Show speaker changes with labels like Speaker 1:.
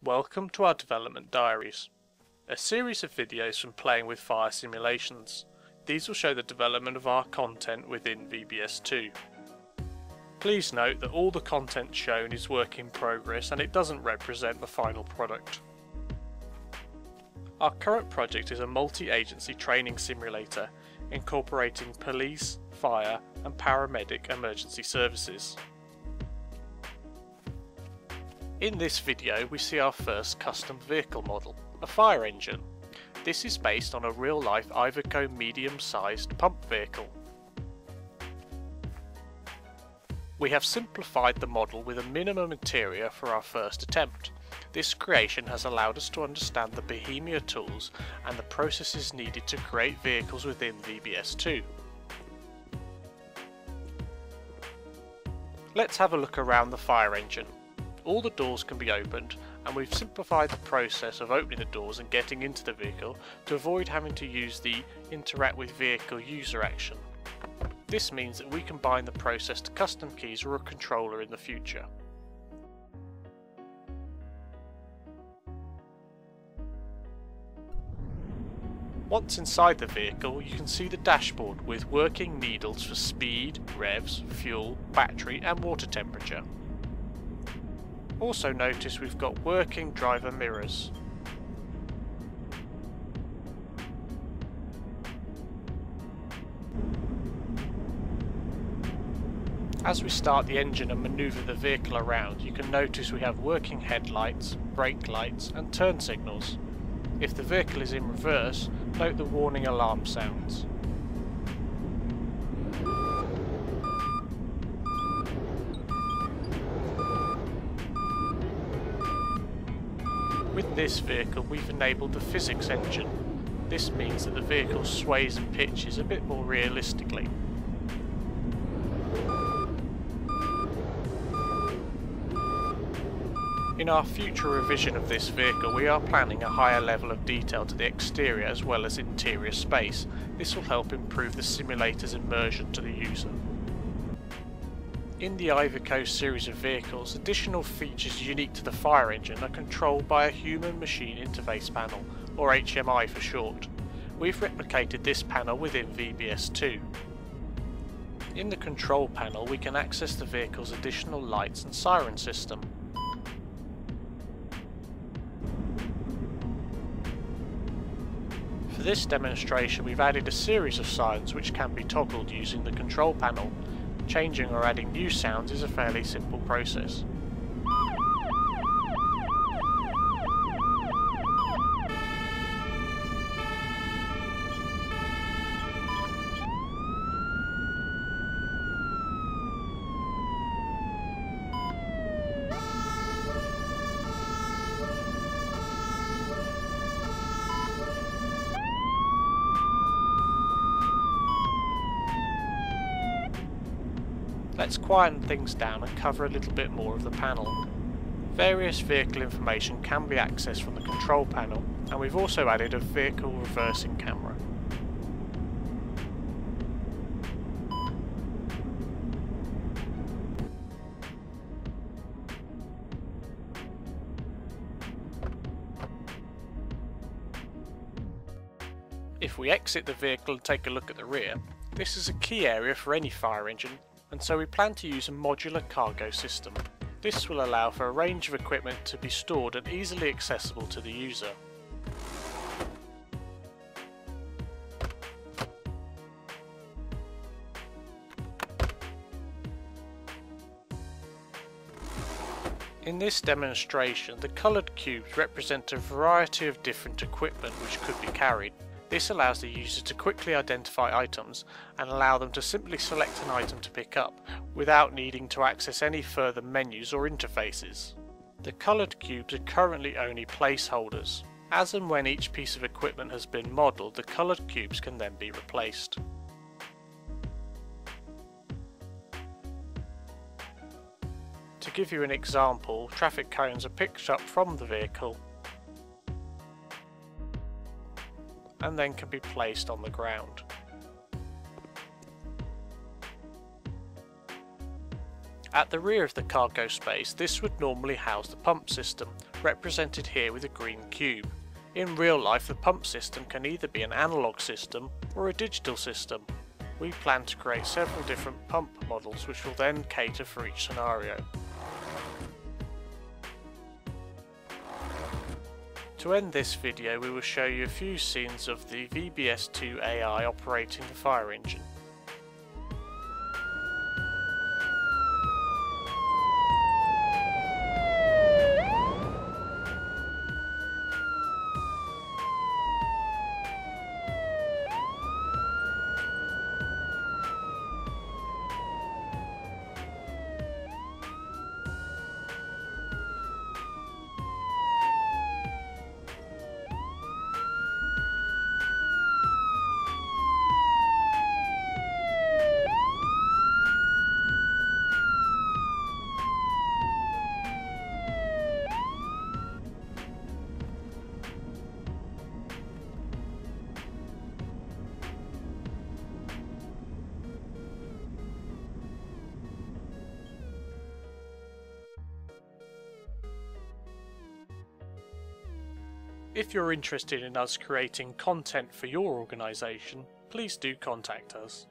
Speaker 1: Welcome to our development diaries, a series of videos from playing with fire simulations. These will show the development of our content within VBS2. Please note that all the content shown is work in progress and it doesn't represent the final product. Our current project is a multi-agency training simulator incorporating police, fire and paramedic emergency services. In this video we see our first custom vehicle model, a fire engine. This is based on a real-life Iveco medium-sized pump vehicle. We have simplified the model with a minimum interior for our first attempt. This creation has allowed us to understand the Bohemia tools and the processes needed to create vehicles within VBS2. Let's have a look around the fire engine. All the doors can be opened, and we've simplified the process of opening the doors and getting into the vehicle to avoid having to use the interact with vehicle user action. This means that we can bind the process to custom keys or a controller in the future. Once inside the vehicle, you can see the dashboard with working needles for speed, revs, fuel, battery and water temperature. Also notice we've got working driver mirrors. As we start the engine and manoeuvre the vehicle around, you can notice we have working headlights, brake lights and turn signals. If the vehicle is in reverse, note the warning alarm sounds. With this vehicle we've enabled the physics engine. This means that the vehicle sways and pitches a bit more realistically. In our future revision of this vehicle we are planning a higher level of detail to the exterior as well as interior space. This will help improve the simulator's immersion to the user. In the Iveco series of vehicles, additional features unique to the fire engine are controlled by a human-machine interface panel, or HMI for short. We've replicated this panel within VBS2. In the control panel we can access the vehicle's additional lights and siren system. For this demonstration we've added a series of sirens which can be toggled using the control panel. Changing or adding new sounds is a fairly simple process. Let's quieten things down and cover a little bit more of the panel. Various vehicle information can be accessed from the control panel, and we've also added a vehicle reversing camera. If we exit the vehicle and take a look at the rear, this is a key area for any fire engine, and so we plan to use a modular cargo system. This will allow for a range of equipment to be stored and easily accessible to the user. In this demonstration, the coloured cubes represent a variety of different equipment which could be carried. This allows the user to quickly identify items and allow them to simply select an item to pick up without needing to access any further menus or interfaces. The coloured cubes are currently only placeholders. As and when each piece of equipment has been modelled, the coloured cubes can then be replaced. To give you an example, traffic cones are picked up from the vehicle and then can be placed on the ground. At the rear of the cargo space, this would normally house the pump system, represented here with a green cube. In real life, the pump system can either be an analog system or a digital system. We plan to create several different pump models which will then cater for each scenario. To end this video, we will show you a few scenes of the VBS2 AI operating the fire engine. If you're interested in us creating content for your organisation, please do contact us.